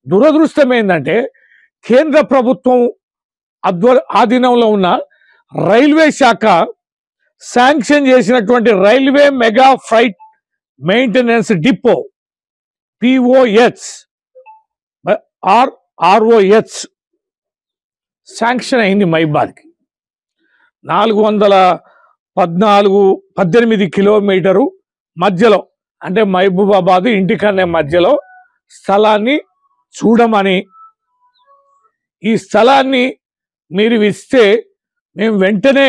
దురదృష్టం ఏంటంటే కేంద్ర ప్రభుత్వం ఆధీనంలో ఉన్న రైల్వే శాఖ శాంక్షన్ చేసినటువంటి railway mega freight maintenance depot POH ROH sanction అయింది మైబాద్కి 418 కిలోమీటరు మధ్యలో, అంటే మహబూబాబాద్ ఇంటికన్నే మధ్యలో స్థలాన్ని చూడమని, ఈ స్థలాన్ని మీరు ఇస్తే మేము వెంటనే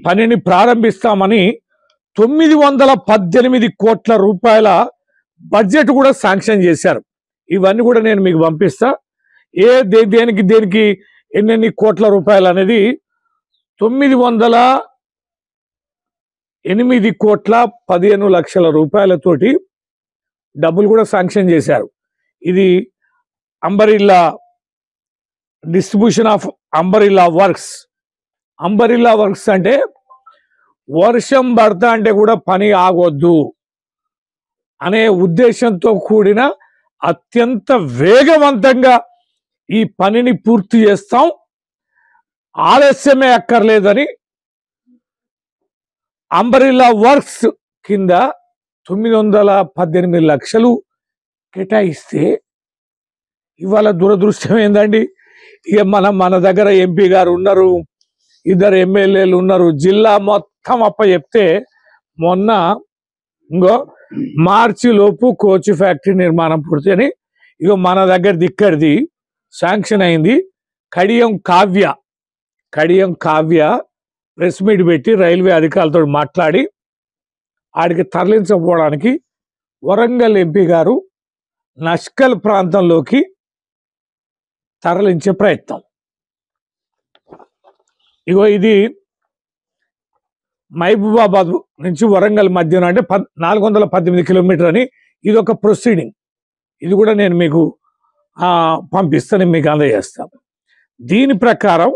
పనిని ప్రారంభిస్తామని 918 కోట్ల రూపాయల బడ్జెట్ కూడా శాంక్షన్ చేశారు. ఇవన్నీ కూడా నేను మీకు పంపిస్తా. దేనికి ఎన్నెన్ని కోట్ల రూపాయలు అనేది 908 కోట్ల 15 లక్షల రూపాయలతోటి డబ్బులు కూడా శాంక్షన్ చేశారు. ఇది umbrella distribution of umbrella works. Umbrella works అంటే వర్షం పడతా అంటే కూడా పని ఆగొద్దు అనే ఉద్దేశంతో కూడిన అత్యంత వేగవంతంగా ఈ పనిని పూర్తి చేస్తాం, ఆలస్యమే అక్కర్లేదని అంబరిల్లా వర్క్స్ కింద 918 లక్షలు కేటాయిస్తే ఇవాళ దురదృష్టం ఏందండి, ఇక మన దగ్గర ఎంపీ గారు ఉన్నారు, 2 ఎమ్మెల్యేలు ఉన్నారు, జిల్లా మొత్తం చెప్తే మొన్న మార్చి లోపు కోచ్ ఫ్యాక్టరీ నిర్మాణం పూర్తి అని ఇగో మన దగ్గర దిక్కడిది శాంక్షన్ అయింది. కడియం కావ్య ప్రెస్ మీట్ పెట్టి రైల్వే అధికారులతో మాట్లాడి ఆడికి తరలించకపోవడానికి వరంగల్ ఎంపీ గారు నష్కల్ ప్రాంతంలోకి తరలించే ప్రయత్నం. ఇగో ఇది మహబూబాబాద్ నుంచి వరంగల్ మధ్యన, అంటే 418 కిలోమీటర్ అని ఇది ఒక ప్రొసీడింగ్. ఇది కూడా నేను మీకు పంపిస్తాను, మీకు అందజేస్తాను. దీని ప్రకారం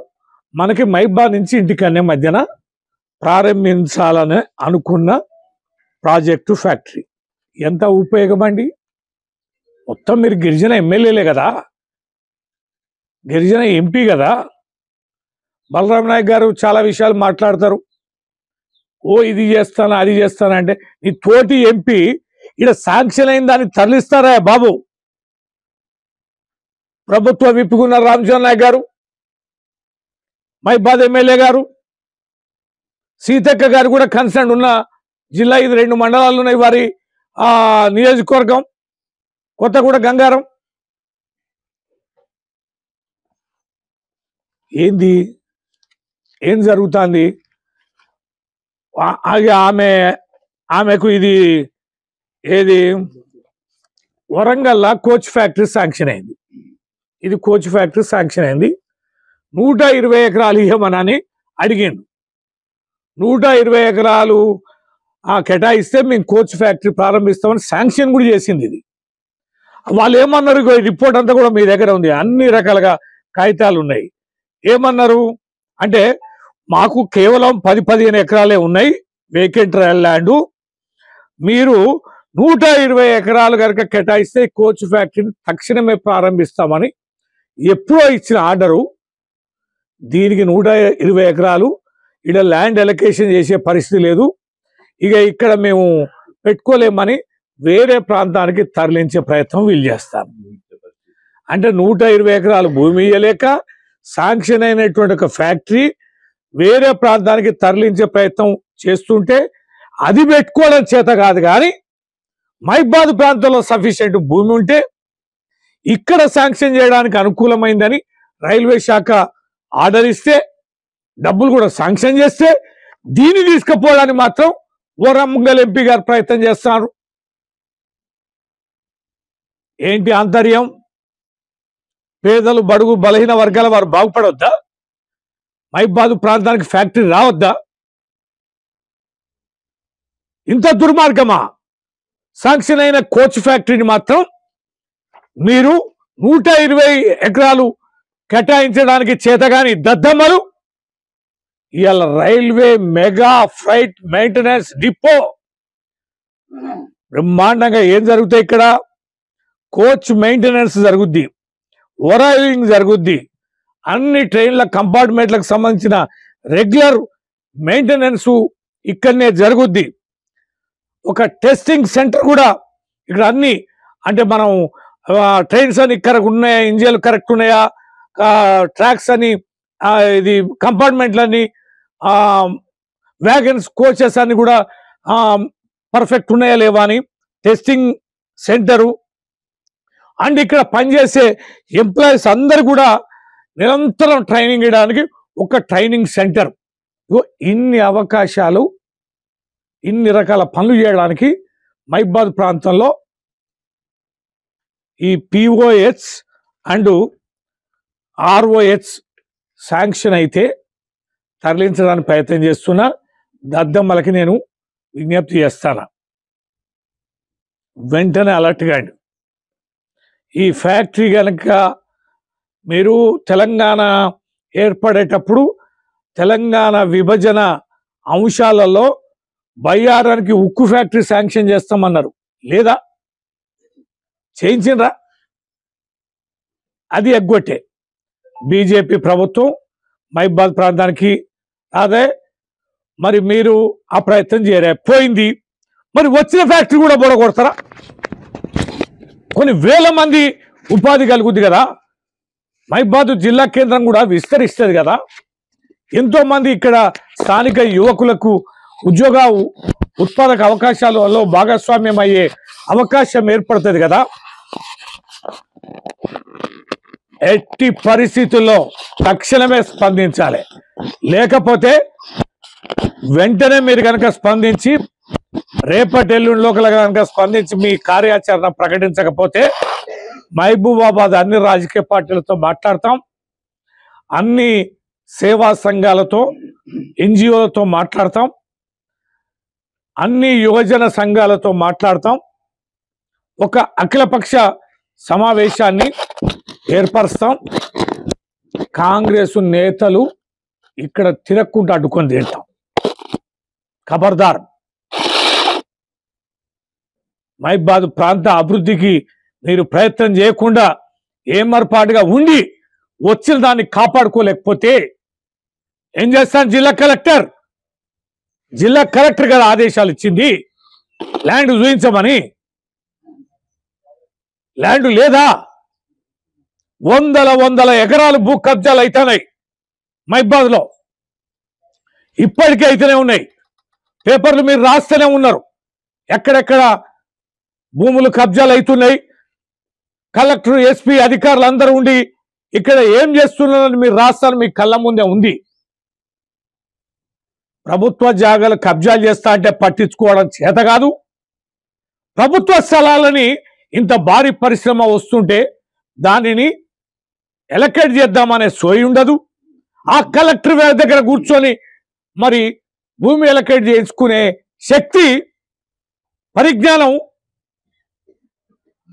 మనకి మహబూబాబాద్ నుంచి ఇంటికన్నే మధ్యన ప్రారంభించాలని అనుకున్న ప్రాజెక్టు ఫ్యాక్టరీ ఎంత ఉపయోగం అండి. మొత్తం మీరు గిరిజన ఎమ్మెల్యేలే కదా, గిరిజన ఎంపీ కదా. బలరాం నాయక్ గారు చాలా విషయాలు మాట్లాడతారు, ఇది చేస్తాను అది చేస్తాను అంటే నీ తోటి ఎంపీ ఇక్కడ శాంక్షన్ అయిన దాన్ని తరలిస్తారా బాబు? ప్రభుత్వం విప్పుకున్న రామచంద్ర నాయక్ గారు, మహబూబాబాద్ ఎమ్మెల్యే గారు, సీతక్క గారు కూడా కన్సర్న్ ఉన్న జిల్లా. ఇది 2 మండలాలు ఉన్నాయి వారి నియోజకవర్గం, కొత్తగూడ గంగారం. ఏం జరుగుతుంది? ఆమెకు ఇది వరంగల్లా కోచ్ ఫ్యాక్టరీ శాంక్షన్ అయింది. ఇది కోచ్ ఫ్యాక్టరీ శాంక్షన్ అయింది. 120 ఎకరాలు ఇవ్వమని అడిగిండు. 120 ఎకరాలు కేటాయిస్తే మేము కోచ్ ఫ్యాక్టరీ ప్రారంభిస్తామని శాంక్షన్ కూడా చేసింది. ఇది వాళ్ళు ఏమన్నారు, రిపోర్ట్ అంతా కూడా మీ దగ్గర ఉంది, అన్ని రకాలుగా కాగితాలు ఉన్నాయి. ఏమన్నారు అంటే మాకు కేవలం 10-15 ఎకరాలే ఉన్నాయి వేకెంట్ ల్యాండ్, మీరు 120 ఎకరాలు కనుక కేటాయిస్తే కోచ్ ఫ్యాక్టరీని తక్షణమే ప్రారంభిస్తామని ఎప్పుడో ఇచ్చిన ఆర్డరు. దీనికి 120 ఎకరాలు ఇక్కడ ల్యాండ్ అలొకేషన్ చేసే పరిస్థితి లేదు, ఇక ఇక్కడ మేము పెట్టుకోలేమని వేరే ప్రాంతానికి తరలించే ప్రయత్నం వీళ్ళు చేస్తారు. అంటే 120 ఎకరాలు భూమి ఇయ్యలేక శాంక్షన్ అయినటువంటి ఒక ఫ్యాక్టరీ వేరే ప్రాంతానికి తరలించే ప్రయత్నం చేస్తుంటే అది పెట్టుకోవడం చేత కాదు, కానీ మహబూబాబాద్ ప్రాంతంలో సఫిషియెంట్ భూమి ఉంటే ఇక్కడ శాంక్షన్ చేయడానికి అనుకూలమైందని రైల్వే శాఖ ఆర్డర్ ఇస్తే డబ్బులు కూడా శాంక్షన్ చేస్తే దీన్ని తీసుకుపోవడానికి మాత్రం వరంగల్ ఎంపీ గారు ప్రయత్నం చేస్తున్నారు. ఏంటి ఆంతర్యం? పేదలు బడుగు బలహీన వర్గాల వారు బాగుపడవద్దా? మహబూబాబాద్ ప్రాంతానికి ఫ్యాక్టరీ రావద్దా? ఇంత దుర్మార్గమా? శాంక్షన్ అయిన కోచ్ ఫ్యాక్టరీని మాత్రం మీరు 120 ఎకరాలు కేటాయించడానికి చేతగాని దద్దమ్మలు ఇవాళ railway mega freight maintenance depot బ్రహ్మాండంగా ఏం జరుగుతాయి ఇక్కడ? కోచ్ మెయింటెనెన్స్ జరుగుద్ది, ఓవరాలింగ్ జరుగుద్ది, అన్ని ట్రైన్ల కంపార్ట్మెంట్లకు సంబంధించిన రెగ్యులర్ మెయింటెనెన్స్ ఇక్కడనే జరుగుద్ది. ఒక టెస్టింగ్ సెంటర్ కూడా ఇక్కడ అన్ని, అంటే మనం ట్రైన్స్ అని కరెక్ట్ ఉన్నాయా, ఇంజిన్లు కరెక్ట్ ఉన్నాయా, ట్రాక్స్ అని, ఇది కంపార్ట్మెంట్లన్నీ, వ్యాగన్స్ కోచెస్ అన్ని కూడా పర్ఫెక్ట్ ఉన్నాయా లేవా అని టెస్టింగ్ సెంటరు. అండ్ ఇక్కడ పనిచేసే ఎంప్లాయీస్ అందరు కూడా నిరంతరం ట్రైనింగ్ ఇవ్వడానికి ఒక ట్రైనింగ్ సెంటర్. ఇన్ని అవకాశాలు, ఇన్ని రకాల పనులు చేయడానికి మైబాద్ ప్రాంతంలో ఈ పిఓహెచ్ అండ్ ఆర్ఓహెచ్ శాంక్షన్ అయితే తరలించడానికి ప్రయత్నం చేస్తున్నా. దద్దమ్మలకి నేను విజ్ఞప్తి చేస్తాను, వెంటనే అలర్ట్ కాండి. ఈ ఫ్యాక్టరీ కనుక మీరు తెలంగాణ ఏర్పడేటప్పుడు తెలంగాణ విభజన అంశాలలో బయ్యారానికి ఉక్కు ఫ్యాక్టరీ శాంక్షన్ చేస్తామన్నారు, లేదా చేయించిండ్రా? అది ఎగ్గొట్టే బీజేపీ ప్రభుత్వం మైబాద్ ప్రాంతానికి అదే. మరి మీరు ఆ ప్రయత్నం చేయలేకపోయింది. మరి వచ్చిన ఫ్యాక్టరీ కూడా బొడగొడతారా? కొన్ని వేల మంది ఉపాధి కలుగుద్ది కదా, మైబాద్ జిల్లా కేంద్రం కూడా విస్తరిస్తుంది కదా, ఎంతో మంది ఇక్కడ స్థానిక యువకులకు ఉద్యోగ ఉత్పాదక అవకాశాలలో భాగస్వామ్యం అయ్యే అవకాశం ఏర్పడుతుంది కదా. ఎట్టి పరిస్థితుల్లో తక్షణమే స్పందించాలి, లేకపోతే వెంటనే మీరు కనుక స్పందించి రేపటి ఎల్లుండిలో కనుక స్పందించి మీ కార్యాచరణ ప్రకటించకపోతే మహబూబాబాద్ అన్ని రాజకీయ పార్టీలతో మాట్లాడతాం, అన్ని సేవా సంఘాలతో, ఎన్జిఓలతో మాట్లాడతాం, అన్ని యువజన సంఘాలతో మాట్లాడతాం. ఒక అఖిలపక్ష సమావేశాన్ని ఏర్పరుస్తాం. కాంగ్రెస్ నేతలు ఇక్కడ తిరక్కుంటూ అడ్డుకొని తింటాం. ఖబర్దార్, మైబాద్ ప్రాంత అభివృద్ధికి మీరు ప్రయత్నం చేయకుండా ఏమర్పాటుగా ఉండి వచ్చిన దాన్ని కాపాడుకోలేకపోతే ఏం చేస్తాను? జిల్లా కలెక్టర్ గారు ఆదేశాలు ఇచ్చింది ల్యాండ్ చూపించమని. ల్యాండ్ లేదా? వందల ఎకరాలు భూ కబ్జాలు అవుతున్నాయి మైబాద్ లో, ఇప్పటికే అయితేనే ఉన్నాయి. పేపర్లు మీరు రాస్తూనే ఉన్నారు, ఎక్కడెక్కడ భూములు కబ్జాలు అవుతున్నాయి. కలెక్టర్, ఎస్పీ అధికారులు అందరూ ఉండి ఇక్కడ ఏం చేస్తున్నారని మీరు రాస్తారు, మీ కళ్ళ ముందే ఉంది. ప్రభుత్వ జాగాలు కబ్జాలు చేస్తా అంటే పట్టించుకోవడం చేత కాదు. ప్రభుత్వ స్థలాలని ఇంత భారీ పరిశ్రమ వస్తుంటే దానిని ఎలకేట్ చేద్దామనే సోయి ఉండదు. ఆ కలెక్టర్ దగ్గర కూర్చొని మరి భూమి ఎలకేట్ చేసుకునే శక్తి, పరిజ్ఞానం,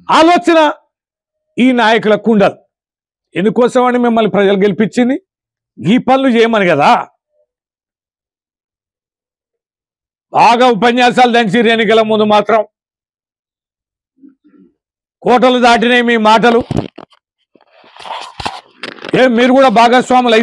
ఆలోచన ఈ నాయకులకు ఉండదు. ఎందుకోసమని మిమ్మల్ని ప్రజలు గెలిపించింది? ఈ పనులు చేయమని కదా. బాగా ఉపన్యాసాలు దంచిరు, ఎన్నికల ముందు మాత్రం కోటలు దాటినాయి మీ మాటలు. మీరు కూడా భాగస్వాములు